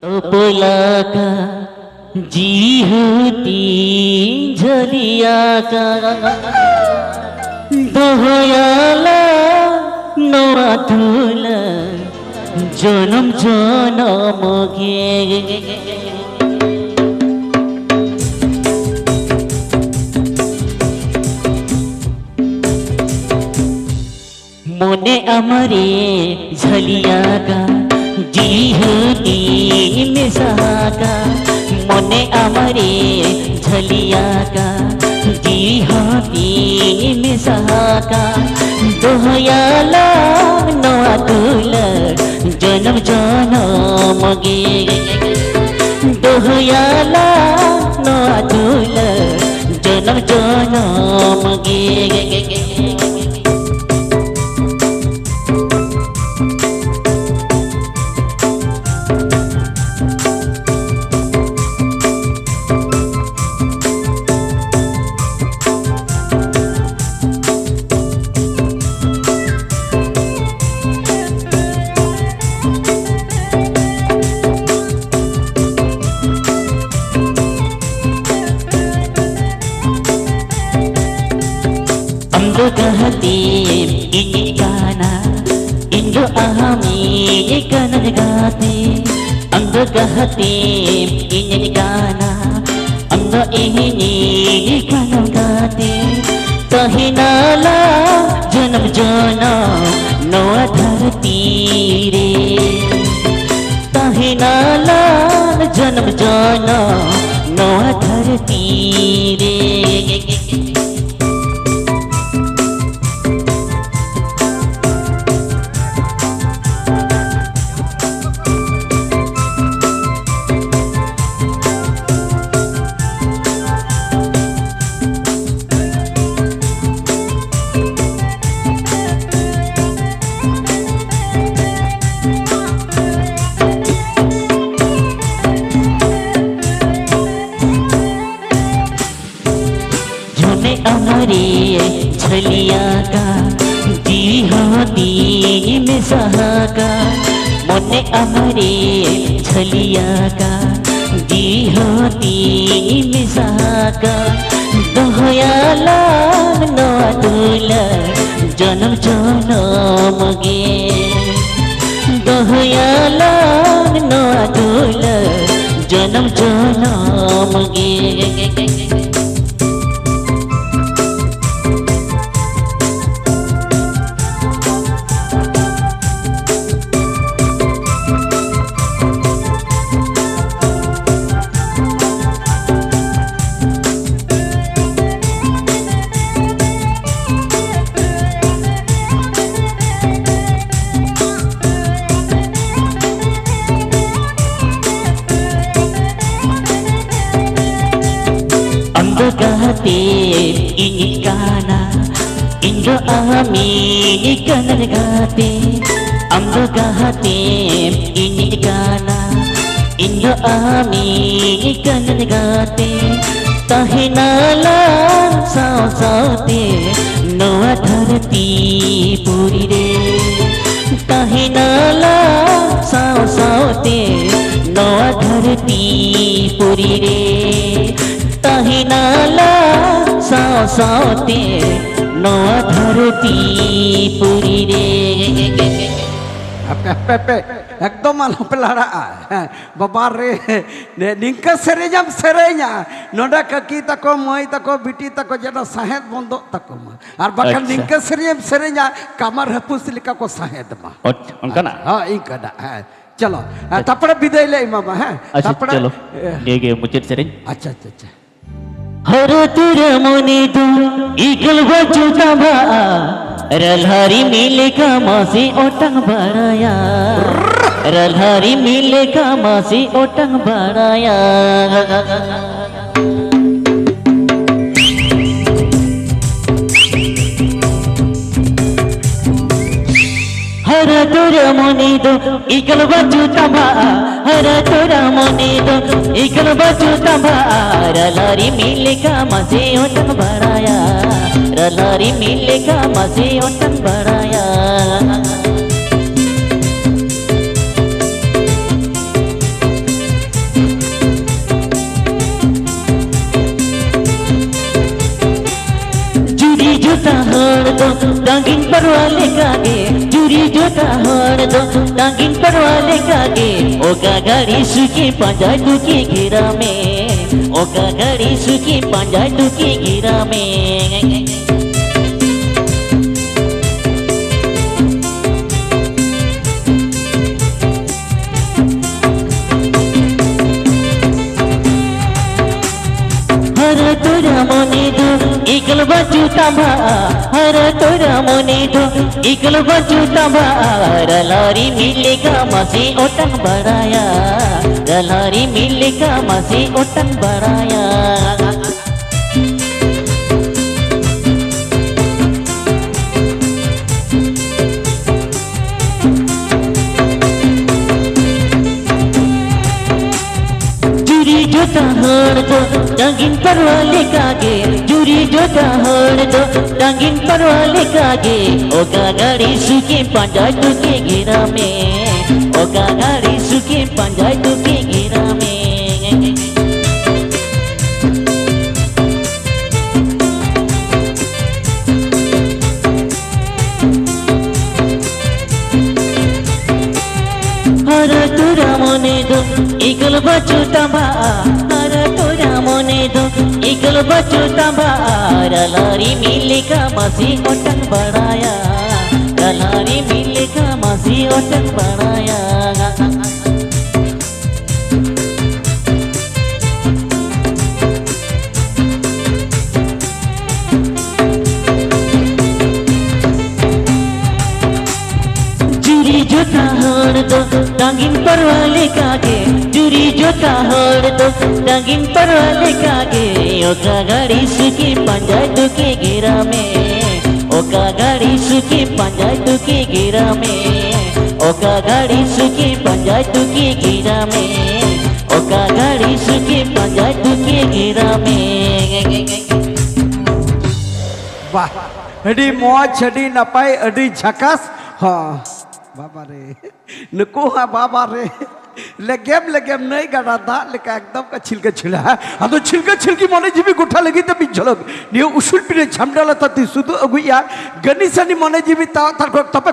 टोपला का जी होती झलिया का दहयाला नवा धुला जन्म जन्म गे मोने अमरे झलिया का जी होती मिसागा मोने अमरे झलिया का जी होती मिसागा दोहयाला नवा दूला जन्म जन्म गे दोहयाला नवा दूला जन्म जन्म गे कहते इनिकाना इंदो आहमी कनन गाते अंग कहते इनिकाना अंग इहिनी कनन गाते कहिनाला जन्म जन्म नवा धरती रे कहिनाला जन्म जन्म नवा धरती रे अमरे झलिया का जी होती मिसागा मोने अमरे झलिया का जी होती मिसागा दोहयाला नवा दूला जन्म जन्म गे दोहयाला नवा दूला जन्म जन्म गे कहते इनिकाना इंदो आहमी कनन गाते अंग कहते इनिकाना इंदो आहमी कनन गाते कहिनाला साव सावते नवा धरती पूरी रे कहिनाला साव सावते नवा धरती पूरी रे कहिनाला साव सावते नवा धरती पूरी रे एकदम आलो पेलाड़ा बाबा रे निंका सेरेजम सेरेኛ नोडा ककी तको मई तको बिटी तको जेना साहेद बंदो तको और बाकन निंका सेरेजम सेरेኛ कमर हपुस लिका को साहेद मा उनका हां इनका चलो तपड़े विदाई ले मामा है तपड़े चलो ये मुझे सेरेñ अच्छा अच्छा अच्छा हर तेरे मोने दो इकल बजुता बा रलहरी मिले का मासी ओटंग बड़ाया रलहरी मिले का मासी ओटंग बड़ाया हर तोरा मोने दो इकल बजुता बा हर तोरा मोने दो इकल बजुता बा रलहरी मिले का मासी ओटंग बड़ाया रलहरी मिले का मासी ओटंग बड़ाया टांगिन परवाले कागे चूरी जोता हर दो टांगिन परवाले कागे ओका गाड़ी सुखी पंजाय दुखी गिरा में ओका गाड़ी सुखी पंजाय दुखी गिरा में हर तोरा मने दो इकल बचू तंबा हर तोरा मने दो इकल बचू तंबा रलारी मिले का मसी ओटन बड़ाया रलारी मिले का मसी ओटन बड़ाया जोता हर दो टांगिन परवाले कागे चूरी जोता हर दो टांगिन परवाले कागे ओका गाड़ी सुखी पंजाय दुखी गिरा में ओका गाड़ी सुखी पंजाय दुखी गिरा में हर तोरा मने दो इकल बचू तंबा हर तोरा मने दो इकल बचू तंबा रलारी मिले का मसी ओटन बड़ाया रलारी मिले का मसी ओटन बड़ाया जोता हर दो टांगिन परवाले कागे चूरी जोता हर दो टांगिन परवाले कागे ओका गाड़ी सुखी पंजाय दुखी गिरा में ओका गाड़ी सुखी पंजाय दुखी गिरा में ओका गाड़ी सुखी पंजाय दुखी गिरा में ओका गाड़ी सुखी पंजाय दुखी गिरा में वाह अड़ी मौज अड़ी नपाय अड़ी झकास हाँ बाबा रे नुको हाँ बाबा रे लेगेम नहीं गड़ा था लेकिन एकदम का छिलके छिला है अदो छिलके छिलकी मने जीवी गुठा लगी तो बिझलक नियो उसूल पिने झमडाला तती सुदु अगुया गणिसनी मने जीवी ता तब